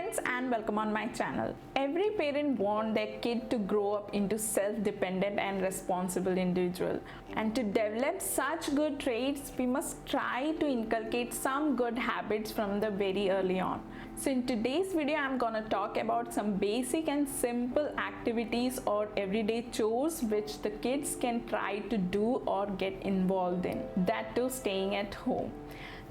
friends and welcome on my channel. Every parent wants their kid to grow up into self-dependent and responsible individual. And to develop such good traits, we must try to inculcate some good habits from the very early on. So in today's video, I'm gonna talk about some basic and simple activities or everyday chores which the kids can try to do or get involved in. That too staying at home.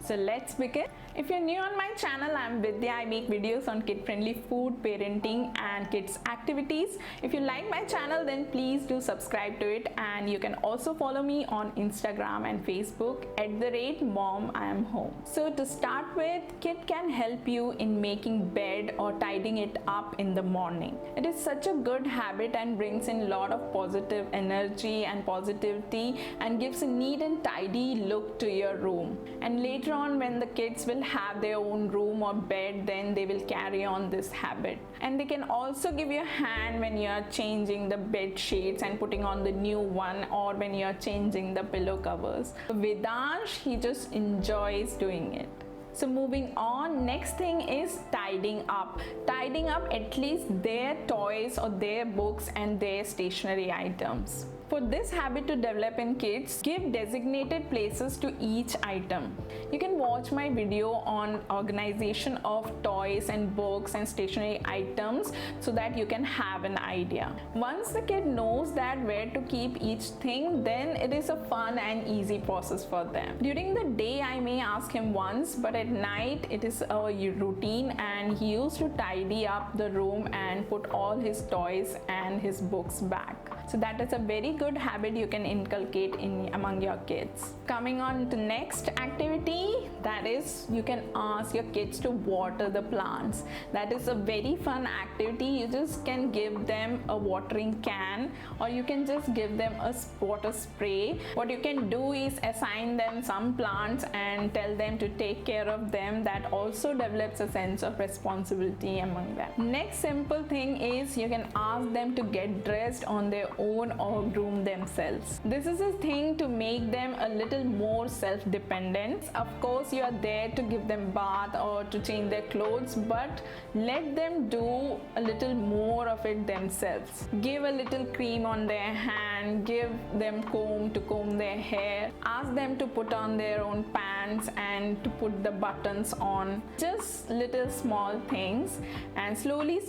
So let's begin. If you're new on my channel, I'm Vidya. I make videos on kid-friendly food, parenting and kids activities. If you like my channel, then please do subscribe to it, and you can also follow me on Instagram and Facebook @momIamhome. So to start with, kid can help you in making bed or tidying it up in the morning. It is such a good habit and brings in a lot of positive energy and positivity and gives a neat and tidy look to your room. And later on, when the kids will have their own room or bed, then they will carry on this habit. And they can also give you a hand when you are changing the bed sheets and putting on the new one, or when you are changing the pillow covers. Vedansh, he just enjoys doing it. So moving on, next thing is tidying up. Tidying up at least their toys or their books and their stationery items. For this habit to develop in kids, give designated places to each item. You can watch my video on organization of toys and books and stationery items so that you can have an idea. Once the kid knows that where to keep each thing, then it is a fun and easy process for them. During the day, I may ask him once, but at night it is a routine, and he used to tidy up the room and put all his toys and his books back. So that is a very good habit you can inculcate among your kids. Coming on to next activity, that is, you can ask your kids to water the plants. That is a very fun activity. You just can give them a watering can, or you can just give them a water spray. What you can do is assign them some plants and tell them to take care of them. That also develops a sense of responsibility among them. Next simple thing is, you can ask them to get dressed on their own or groom themselves. This is a thing to make them a little more self-dependent. Of course, you are there to give them bath or to change their clothes, but let them do a little more of it themselves. Give a little cream on their hand, give them comb to comb their hair, ask them to put on their own pants and to put the buttons on. Just little small things, and slowly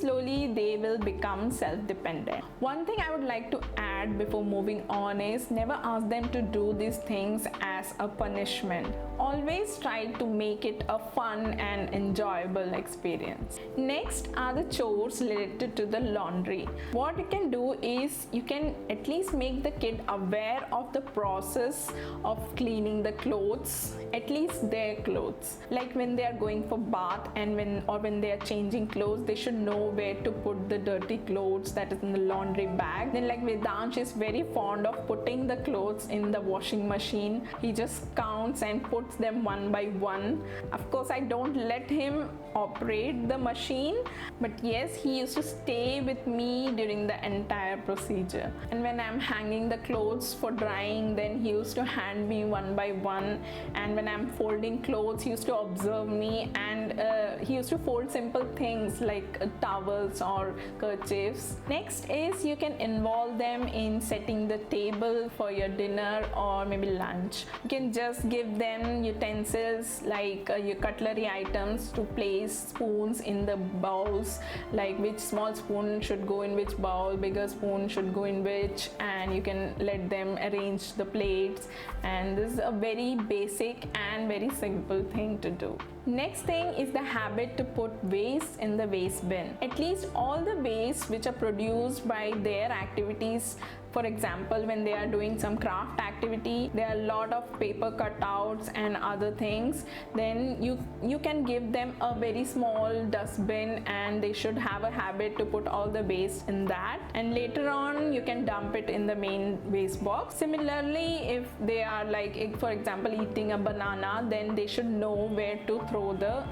they will become self-dependent. One thing I would like to add before moving on is, never ask them to do these things as a punishment. Always try to make it a fun and enjoyable experience. Next are the chores related to the laundry. What you can do is, you can at least make the kid aware of the process of cleaning the clothes, at least their clothes. Like when they are going for bath and when they are changing clothes, they should know where to put the dirty clothes that is in the laundry bag. Then like Vedansh is very fond of putting the clothes in the washing machine. He just counts and puts them one by one. Of course, I don't let him operate the machine, but yes, he used to stay with me during the entire procedure. And when I'm hanging the clothes for drying, then he used to hand me one by one. And when I'm folding clothes, he used to observe me, and he used to fold simple things like towels or kerchiefs. Next is, you can involve them in setting the table for your dinner or maybe lunch. You can just give them utensils like your cutlery items to place spoons in the bowls, like which small spoon should go in which bowl, bigger spoon should go in which, and you can let them arrange the plates. And this is a very basic and very simple thing to do. Next thing is the habit to put waste in the waste bin. At least all the waste which are produced by their activities. For example, when they are doing some craft activity, there are a lot of paper cutouts and other things, then you can give them a very small dustbin, and they should have a habit to put all the waste in that, and later on you can dump it in the main waste box. Similarly, if they are like, for example, eating a banana, then they should know where to throw the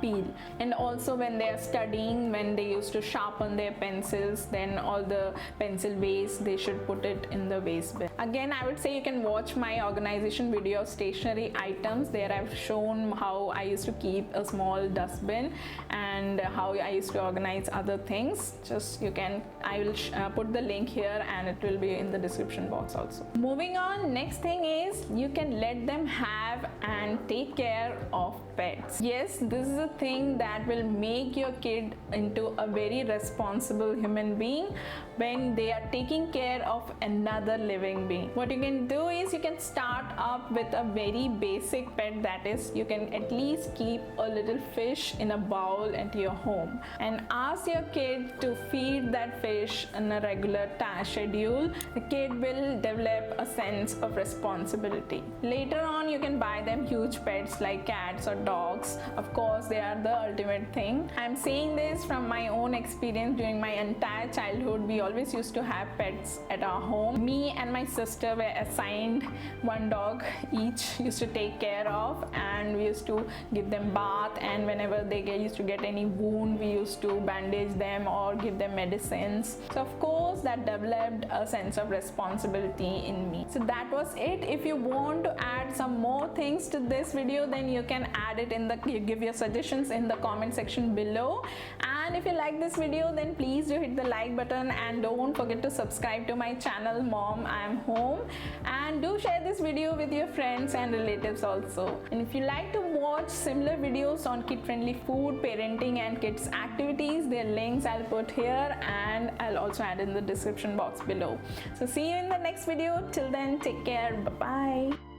peel. And also when they are studying, when they used to sharpen their pencils, then all the pencil waste, they should put it in the waste bin. Again, I would say you can watch my organization video of stationery items. There I've shown how I used to keep a small dustbin, and and how I used to organize other things, just I will put the link here and it will be in the description box also. Moving on, next thing is you can let them have and take care of pets. Yes, this is a thing that will make your kid into a very responsible human being when they are taking care of another living being. What you can do is you can start up with a very basic pet, that is you can at least keep a little fish in a bowl at your home and ask your kid to feed that fish in a regular schedule. The kid will develop a sense of responsibility. Later on you can buy them huge pets like cats or dogs. Of course they are the ultimate thing. I'm saying this from my own experience. During my entire childhood we always used to have pets at our home. Me and my sister were assigned one dog each, used to take care of, and we used to give them bath, and whenever they used to get any wound we used to bandage them or give them medicines. So of course that developed a sense of responsibility in me. So that was it. If you want to add some more things to this video, then you can add it you give your suggestions in the comment section below. And if you like this video, then please do hit the like button and don't forget to subscribe to my channel Mom I Am Home, and do share this video with your friends and relatives also. And if you like to watch similar videos on kid friendly food, parenting and kids activities, their links I'll put here and I'll also add in the description box below. So see you in the next video. Till then, take care. Bye bye.